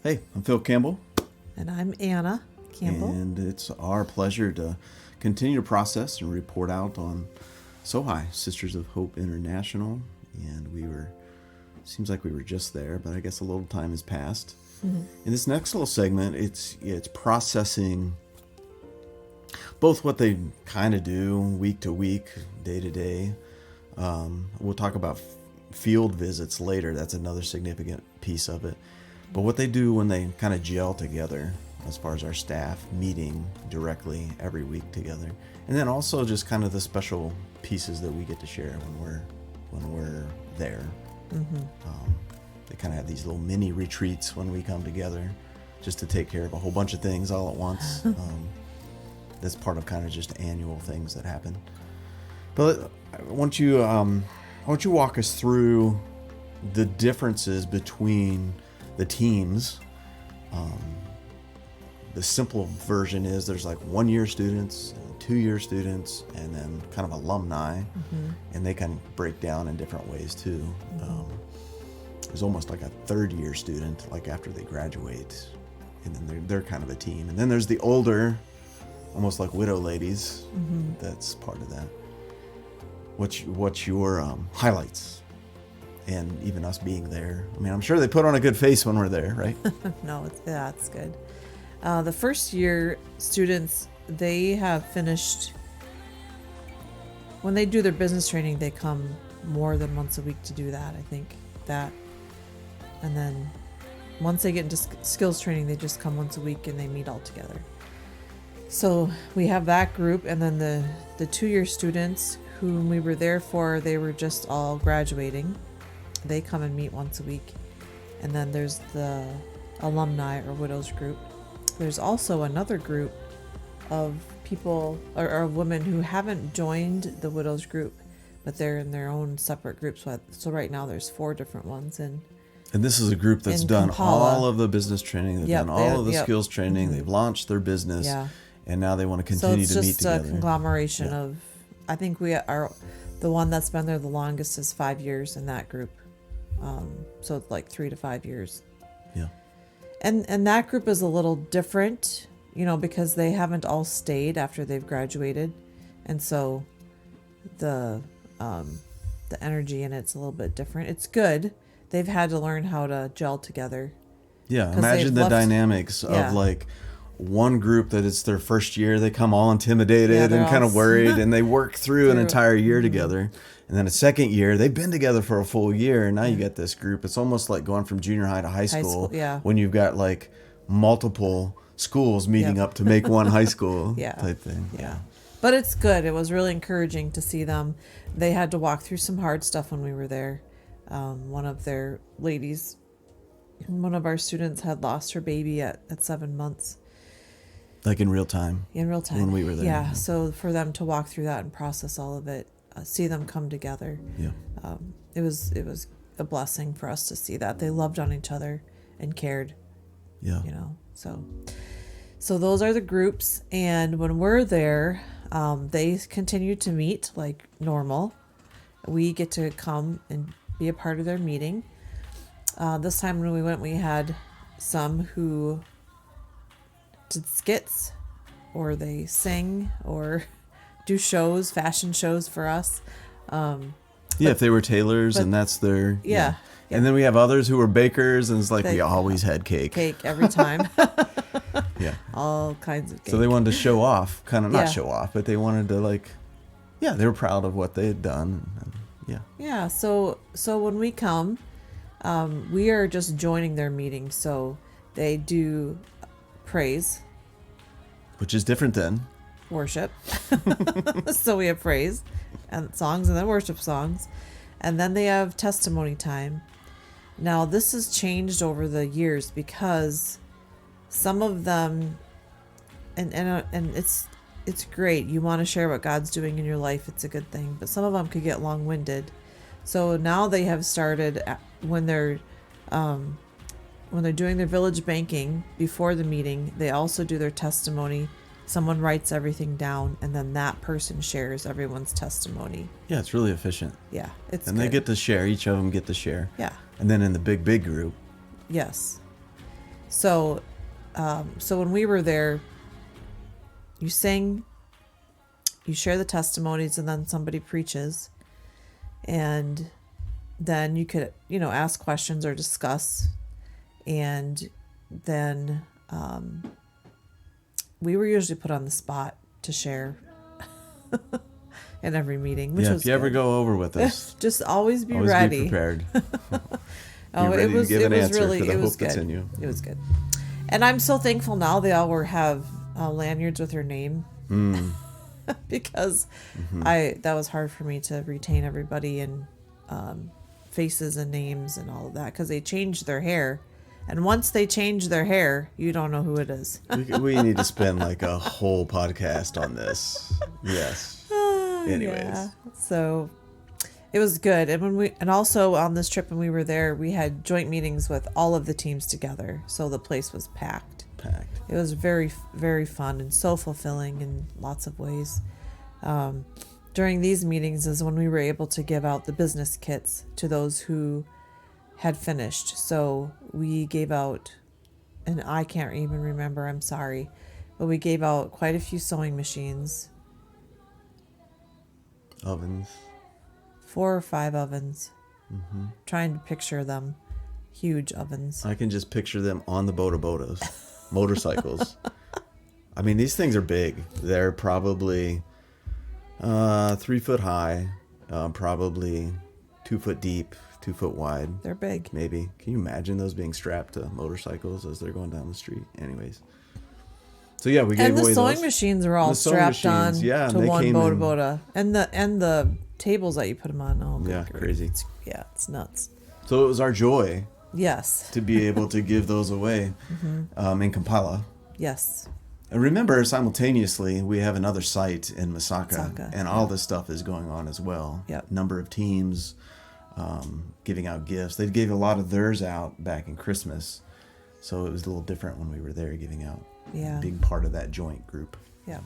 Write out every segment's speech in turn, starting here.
Hey, I'm Phil Campbell. And I'm Anna Campbell. And it's our pleasure to continue to process and report out on SOHI, Sisters of Hope International. And seems like we were just there, but I guess a little time has passed. Mm-hmm. In this next little segment, it's processing both what they kind of do week to week, day to day. We'll talk about field visits later. That's another significant piece of it. But what they do when they kind of gel together, as far as our staff meeting directly every week together, and then also just kind of the special pieces that we get to share when we're there. Mm-hmm. They kind of have these little mini retreats when we come together, just to take care of a whole bunch of things all at once. That's part of kind of just annual things that happen. But I want you walk us through the differences between the teams. The simple version is there's like 1-year students, 2-year students, and then kind of alumni, mm-hmm. and they can break down in different ways too. Mm-hmm. There's almost like a 3rd-year student, like after they graduate, and then they're kind of a team. And then there's the older, almost like widow ladies. Mm-hmm. That's part of that. What's your highlights? And even us being there. I mean, I'm sure they put on a good face when we're there, right? No, it's good. The 1st-year students, they have finished. When they do their business training, they come more than once a week to do that. I think that. And then once they get into skills training, they just come once a week and they meet all together. So we have that group, and then the 2-year students whom we were there for, they were just all graduating. They come and meet once a week. And then there's the alumni or widows group. There's also another group of people or women who haven't joined the widows group, but they're in their own separate groups. So right now there's 4 different ones. And this is a group that's done Kampala. All of the business training. They've done all of the skills training. Mm-hmm. They've launched their business. Yeah. And now they want to continue to meet together. So it's just a conglomeration of, I think we are, the one that's been there the longest is 5 years in that group. So it's like 3 to 5 years. Yeah. And that group is a little different, because they haven't all stayed after they've graduated. And so the energy in it's a little bit different. It's good. They've had to learn how to gel together. Yeah. Imagine the dynamics of like one group that it's their 1st year. They come all intimidated and kind of worried, and they work through an entire year mm-hmm. together. And then a 2nd year, they've been together for a full year, and now you get this group. It's almost like going from junior high to high school when you've got like multiple schools meeting up to make one high school type thing. Yeah. But it's good. It was really encouraging to see them. They had to walk through some hard stuff when we were there. One of their ladies, one of our students had lost her baby at 7 months. Like in real time? In real time. When we were there. Yeah. So for them to walk through that and process all of it, see them come together. Yeah. It was a blessing for us to see that. They loved on each other and cared. Yeah. So those are the groups. And when we're there, they continue to meet like normal. We get to come and be a part of their meeting. This time when we went, we had some who did skits, or they sing, or do shows, fashion shows for us. If they were tailors, and that's their... Yeah. And then we have others who were bakers, and it's like we always had cake. Cake every time. Yeah. All kinds of cake. So they wanted to show off, kind of not show off, but they wanted to they were proud of what they had done. And, Yeah, so when we come, we are just joining their meeting. So they do praise. Which is different than... worship. So we have praise and songs, and then worship songs, and then they have testimony time. Now this has changed over the years because some of them, and it's great. You want to share what God's doing in your life. It's a good thing, but some of them could get long-winded. So now they have started when they're doing their village banking before the meeting, they also do their testimony. Someone writes everything down, and then that person shares everyone's testimony. Yeah, it's really efficient. Yeah, it's and good. They get to share. Each of them get to share. Yeah. And then in the big group. Yes. So, so when we were there, you sing, you share the testimonies, and then somebody preaches. And then you could, ask questions or discuss. And then we were usually put on the spot to share in every meeting, which was if you ever go over with us, just always be always ready. be prepared. It was really it was that's good. in you. It was good. And I'm so thankful now they all have lanyards with her name. Because that was hard for me to retain everybody and faces and names and all of that, because they changed their hair, and once they change their hair, you don't know who it is. We need to spend like a whole podcast on this. Yes. Anyways, Yeah. So it was good. And also on this trip when we were there, we had joint meetings with all of the teams together, so the place was packed. It was very, very fun and so fulfilling in lots of ways. During these meetings is when we were able to give out the business kits to those who had finished. So we gave out, and I can't even remember, I'm sorry, but we gave out quite a few sewing machines. Ovens. 4 or 5 ovens. Trying to picture them. Huge ovens. I can just picture them on the bodabodas. Motorcycles. I mean, these things are big. They're probably 3 foot high, probably 2 foot deep, 2 foot wide. They're big. Maybe. Can you imagine those being strapped to motorcycles as they're going down the street? Anyways. So yeah, we gave away those. And the sewing machines are all strapped on to one boda. And the tables that you put them on. Oh, yeah, crazy. It's nuts. So it was our joy. Yes. To be able to give those away in Kampala. Yes. And remember, simultaneously, we have another site in Masaka, and yeah. all this stuff is going on as well. Yep. Number of teams giving out gifts. They gave a lot of theirs out back in Christmas, so it was a little different when we were there giving out. Yeah. Being part of that joint group. Yeah.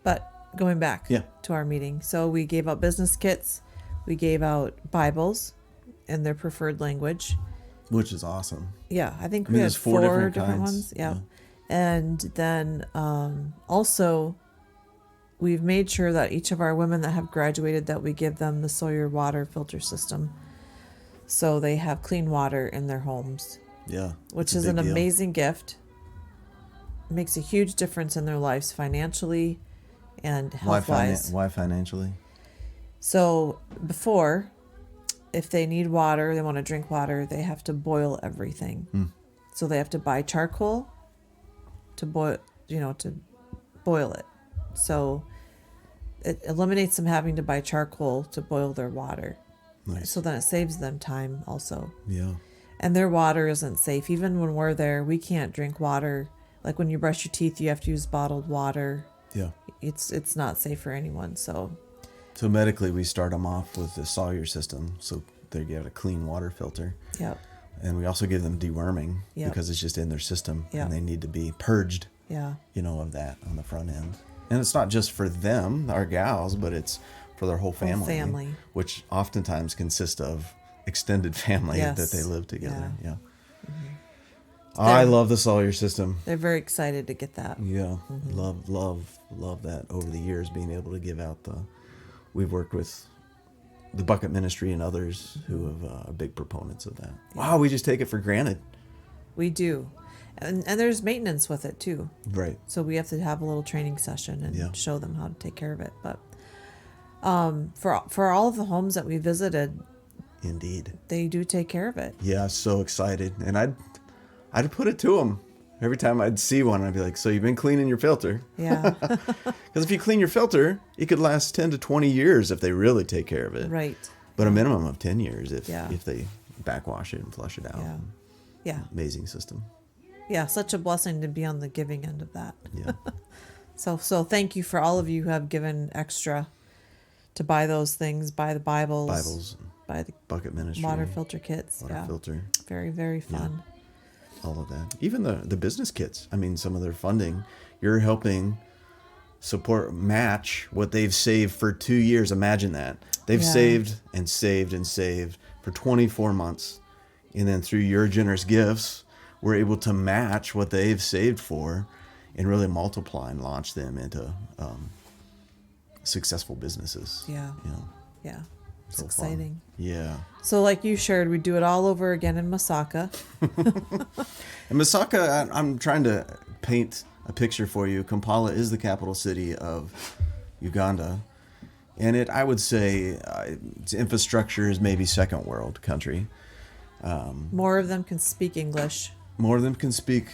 But going back to our meeting, so we gave out business kits, we gave out Bibles in their preferred language. Which is awesome. Yeah, I think we had 4 different ones. Yeah. And then also we've made sure that each of our women that have graduated, that we give them the Sawyer water filter system. So they have clean water in their homes. Yeah. Which is an amazing gift. It makes a huge difference in their lives financially and health-wise. Why financially? So before, if they need water, they want to drink water, they have to boil everything. So they have to buy charcoal to boil it. So it eliminates them having to buy charcoal to boil their water. Nice. So then it saves them time also. Yeah. And their water isn't safe. Even when we're there, we can't drink water. Like when you brush your teeth, you have to use bottled water. Yeah. It's not safe for anyone. So medically, we start them off with the Sawyer system, so they get a clean water filter. Yep. And we also give them deworming because it's just in their system, and they need to be purged. Yeah. Of that on the front end. And it's not just for them, our gals, but it's for their whole family. Which oftentimes consists of extended family that they live together. Yeah. I love the Sawyer system. They're very excited to get that. Yeah. Love that over the years, being able to give out we've worked with the Bucket Ministry and others who are big proponents of that. Wow, we just take it for granted. We do. And there's maintenance with it too. Right. So we have to have a little training session and show them how to take care of it. But for all of the homes that we visited, indeed, they do take care of it. Yeah, so excited. And I'd put it to them. Every time I'd see one, I'd be like, so you've been cleaning your filter? Yeah. Because if you clean your filter, it could last 10 to 20 years if they really take care of it. Right. But a minimum of 10 years if they backwash it and flush it out. Yeah. Amazing system. Yeah, such a blessing to be on the giving end of that. Yeah. So thank you for all of you who have given extra to buy those things, buy the Bibles, buy the Bucket Ministry, water filter kits. Water filter. Very, very fun. Yeah. All of that. Even the business kits. I mean, some of their funding, you're helping match what they've saved for 2 years. Imagine that. They've saved and saved and saved for 24 months. And then through your generous gifts, we're able to match what they've saved for and really multiply and launch them into successful businesses. Yeah. You know, Yeah. It's so exciting. fun. Yeah. So like you shared, we do it all over again in Masaka. And Masaka, I'm trying to paint a picture for you. Kampala is the capital city of Uganda. And I would say its infrastructure is maybe second world country. More of them can speak English. More of them can speak,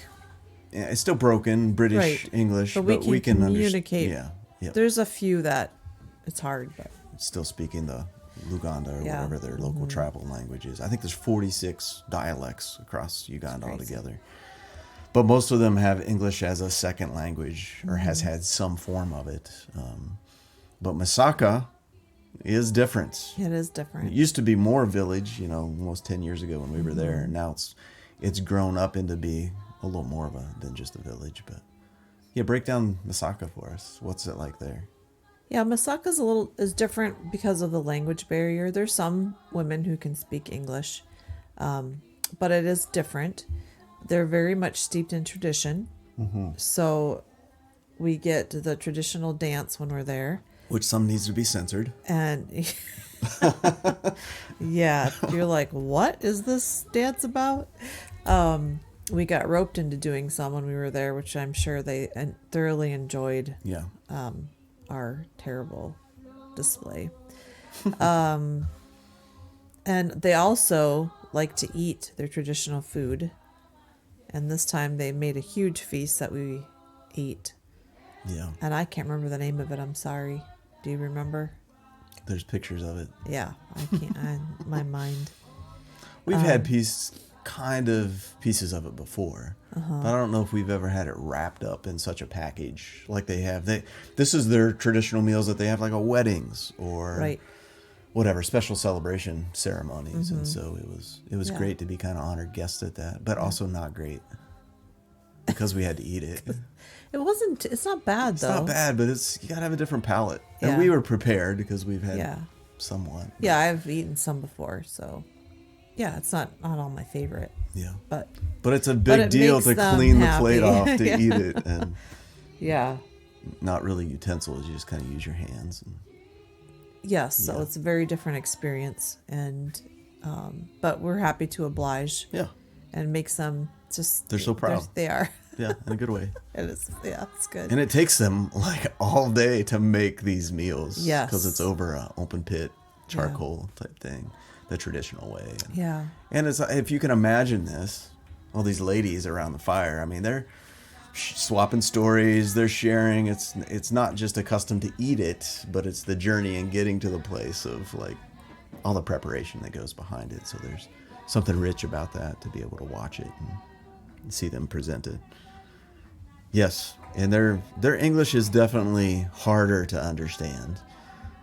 it's still broken, British Right. English, But we can communicate. Yeah. Yep. There's a few that it's hard, but Still speaking the Luganda or Yeah. whatever their local tribal language is. I think there's 46 dialects across Uganda crazy. altogether. But most of them have English as a second language or has had some form of it. But Masaka is different. it is It different. used to be more village, almost 10 years ago when we were there. And now it's grown up into be a little more of than just a village. But yeah, break down Masaka for us. What's it like there? Yeah, Masaka's is different because of the language barrier. There's some women who can speak English, but it is different. They're very much steeped in tradition. So we get the traditional dance when we're there. Which some needs to be censored. And yeah, you're like, what is this dance about? We got roped into doing some when we were there, which I'm sure they thoroughly enjoyed. Yeah. Our terrible display. And they also like to eat their traditional food. And this time they made a huge feast that we ate. Yeah. And I can't remember the name of it. I'm sorry. Do you remember? There's pictures of it. Yeah, I can't. My mind. We've had pieces of it before, but I don't know if we've ever had it wrapped up in such a package like they have. This is their traditional meals that they have, like at weddings or Right. whatever special celebration ceremonies, and so it was Yeah. great to be kind of honored guests at that, but also not great because we had to eat it. It wasn't. It's not bad It's though. not bad, but you gotta have a different palate, Yeah. and we were prepared because we've had Yeah. somewhat. Yeah, I've eaten some before, so yeah, it's not all my favorite, Yeah. but But it's a big it deal makes to them clean the happy. plate off to Yeah. eat it, and yeah. not really utensils. You just kind of use your hands. And, Yes, so Yeah. it's a very different experience, and but we're happy to oblige yeah, and makes them just. They're so proud. They are. yeah, in a good way. It is. Yeah, it's good. And it takes them like all day to make these meals. Yes. Because it's over an open pit charcoal type thing, the traditional way. And, Yeah. and it's if you can imagine this, all these ladies around the fire. I mean, they're swapping stories. They're sharing. It's not just accustomed to eat it, but it's the journey and getting to the place of like all the preparation that goes behind it. So there's something rich about that to be able to watch it and see them present it. Yes, and their English is definitely harder to understand.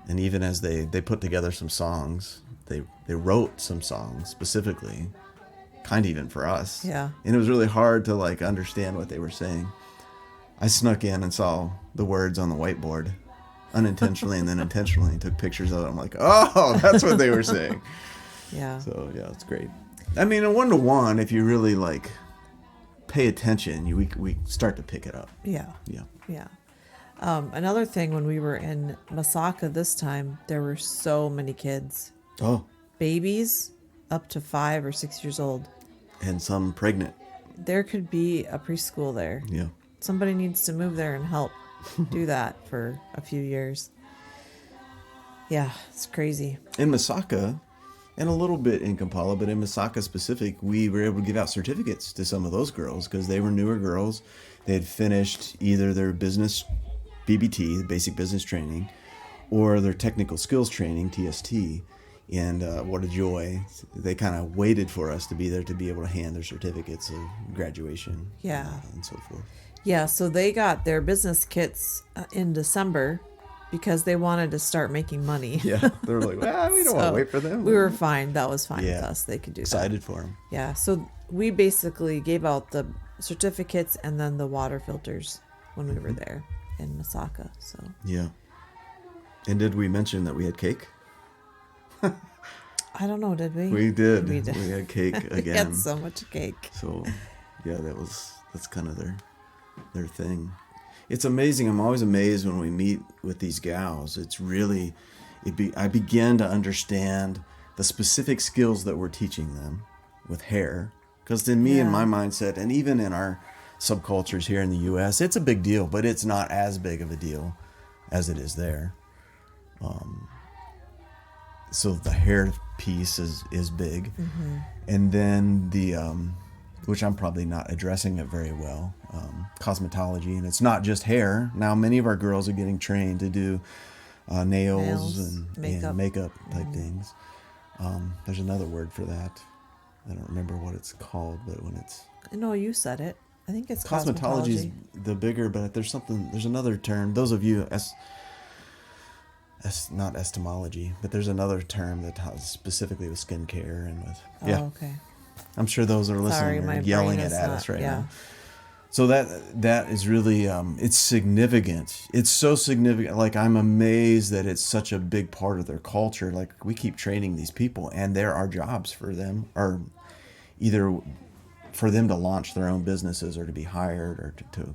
And even as they put together some songs, they wrote some songs specifically, kind of even for us. Yeah. And it was really hard to like understand what they were saying. I snuck in and saw the words on the whiteboard unintentionally and then intentionally took pictures of it. I'm like, oh, that's what they were saying. Yeah. So yeah, it's great. I mean, a 1-to-1, if you really like pay attention, we start to pick it up. Yeah. Yeah. Yeah. Another thing, when we were in Masaka this time, there were so many kids, Oh, babies up to 5 or 6 years old. and some pregnant. There could be a preschool there. Yeah. Somebody needs to move there and help do that for a few years. Yeah, it's crazy. In Masaka, and a little bit in Kampala, but in Masaka specific, we were able to give out certificates to some of those girls because they were newer girls. They had finished either their business BBT, the basic business training, or their technical skills training, TST. And what a joy. They kind of waited for us to be there to be able to hand their certificates of graduation. Yeah. And so forth. Yeah, so they got their business kits in December because they wanted to start making money. Yeah. They were like, well, we don't want to wait for them. We were fine. That was fine with Yeah. us. They could do that. Excited for them. Yeah, so we basically gave out the certificates and then the water filters when we were there in Masaka. So Yeah. And did we mention that we had cake? I don't know, did we? We did. We did. We had cake We again. had so much cake. So Yeah, that's kind of their thing. It's amazing. I'm always amazed when we meet with these gals. It's really, I begin to understand the specific skills that we're teaching them with hair. Because to me, in my mindset, and even in our subcultures here in the U.S., it's a big deal, but it's not as big of a deal as it is there. So the hair piece is big. Mm-hmm. And then the, which I'm probably not addressing it very well, cosmetology. And it's not just hair. Now, many of our girls are getting trained to do nails and makeup type things. There's another word for that. I don't remember what it's called, but when it's... No, you said it. I think it's cosmetology. Is cosmetology. The bigger, but there's another term. Those of you, not estomology, but there's another term that has specifically with skincare and with... Oh, okay. I'm sure those are listening are yelling it at us right now. So that is really, it's significant. It's so significant. Like, I'm amazed that it's such a big part of their culture. Like, we keep training these people, and there are jobs for them, or either for them to launch their own businesses or to be hired or to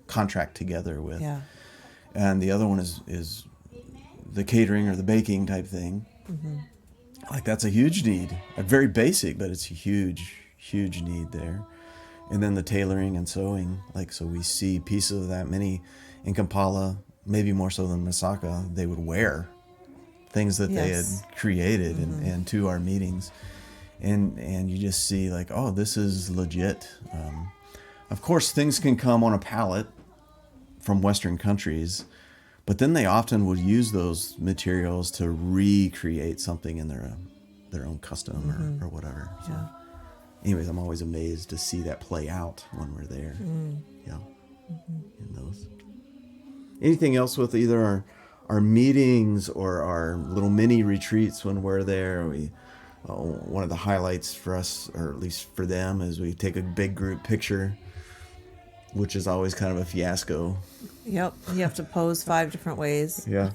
contract together with. Yeah. And the other one is the catering or the baking type thing. Mm-hmm. Like, that's a huge need. Very basic, but it's a huge, huge need there. And then the tailoring and sewing, like, so we see pieces of that. Many in Kampala, maybe more so than Masaka, they would wear things that they had created and to our meetings. And you just see, like, oh, this is legit. Of course, things can come on a pallet from Western countries, but then they often would use those materials to recreate something in their own custom or whatever. So. Yeah. Anyways, I'm always amazed to see that play out when we're there. Yeah. In those. Anything else with either our meetings or our little mini retreats when we're there? One of the highlights for us, or at least for them, is we take a big group picture, which is always kind of a fiasco. Yep. You have to pose 5 different ways. Yeah.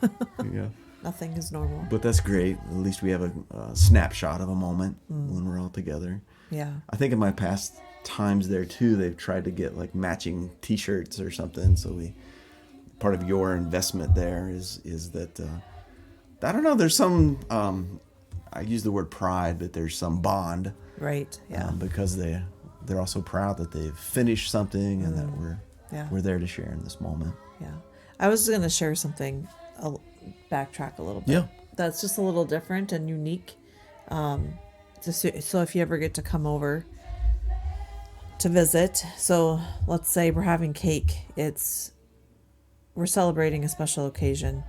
Nothing is normal. But that's great. At least we have a snapshot of a moment when we're all together. Yeah. I think in my past times there too, they've tried to get like matching T-shirts or something. So part of your investment there is that I don't know. There's some I use the word pride, but there's some bond. Right. Yeah. Because they're also proud that they've finished something and that we're there to share in this moment. Yeah. I was going to share something. I'll backtrack a little bit. Yeah. That's just a little different and unique. So if you ever get to come over to visit, so let's say we're having cake, we're celebrating a special occasion.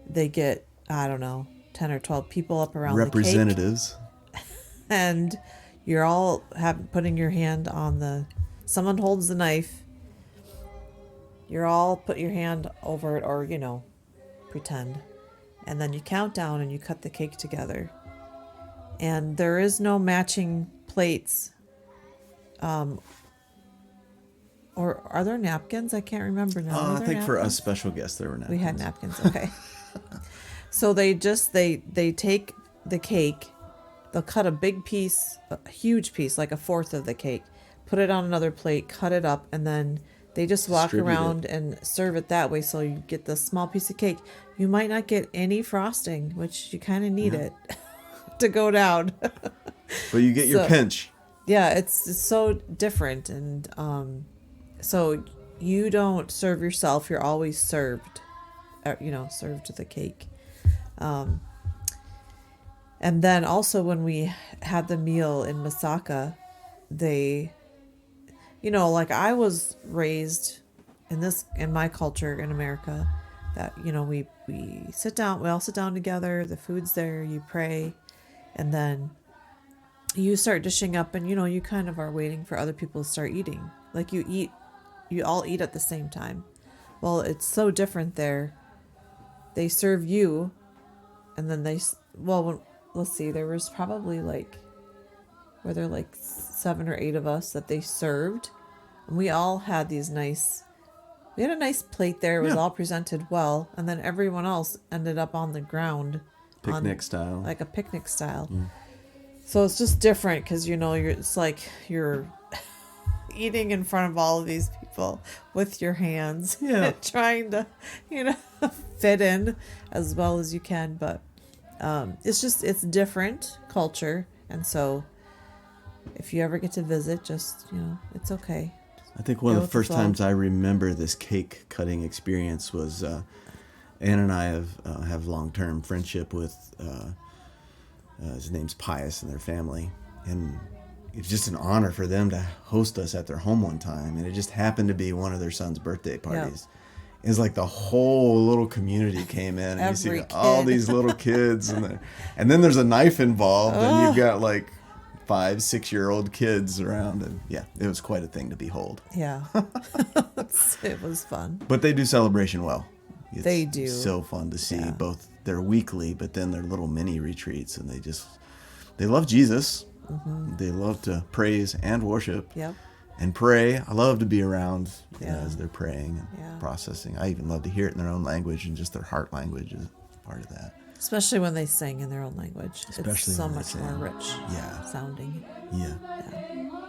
They get, I don't know, 10 or 12 people up around representatives. The cake. And you're all putting your hand on someone holds the knife. You're all put your hand over it, or, pretend. And then you count down and you cut the cake together. And there is no matching plates. Or are there napkins? I can't remember now. I think napkins? For us special guests, there were napkins. We had napkins. Okay. So they take the cake, they'll cut a big piece, a huge piece, like a fourth of the cake, put it on another plate, cut it up, and then they just walk around and serve it that way. So you get the small piece of cake. You might not get any frosting, which you kind of need it to go down. But you get your pinch. Yeah, it's so different. And so you don't serve yourself. You're always served, served the cake. And then also when we had the meal in Masaka, they, like I was raised in my culture in America, that, we all sit down together, the food's there, you pray, and then you start dishing up, and, you kind of are waiting for other people to start eating. Like you all eat at the same time. Well, it's so different there. They serve you, and then let's see, there was probably were there 7 or 8 of us that they served. And we all had we had a nice plate there. It was all presented well. And then everyone else ended up on the ground. Picnic style. Like a picnic style. Mm. So it's just different because, it's like you're eating in front of all of these people with your hands, Yeah. trying to, fit in as well as you can. But it's different culture. And so if you ever get to visit, just, it's okay. I think one Go of the with the first flow. times I remember this cake cutting experience was Ann and I have long-term friendship with his name's Pius and their family, and it was just an honor for them to host us at their home one time, and it just happened to be one of their son's birthday parties. It's like the whole little community came in, and you Every see all kid. these little kids, and then there's a knife involved, and you've got like 5-6-year-old kids around, and yeah, it was quite a thing to behold. Yeah. It was fun. But they do celebration well. It's They do. So fun to see Yeah. both their weekly, but then their little mini retreats, and they love Jesus. Mm-hmm. They love to praise and worship. Yep. And pray. I love to be around Yeah. as they're praying and Yeah. processing. I even love to hear it in their own language, and just their heart language is part of that. Especially when they sing in their own language. Especially it's so when they much more sing. rich Yeah. sounding. Yeah. Yeah.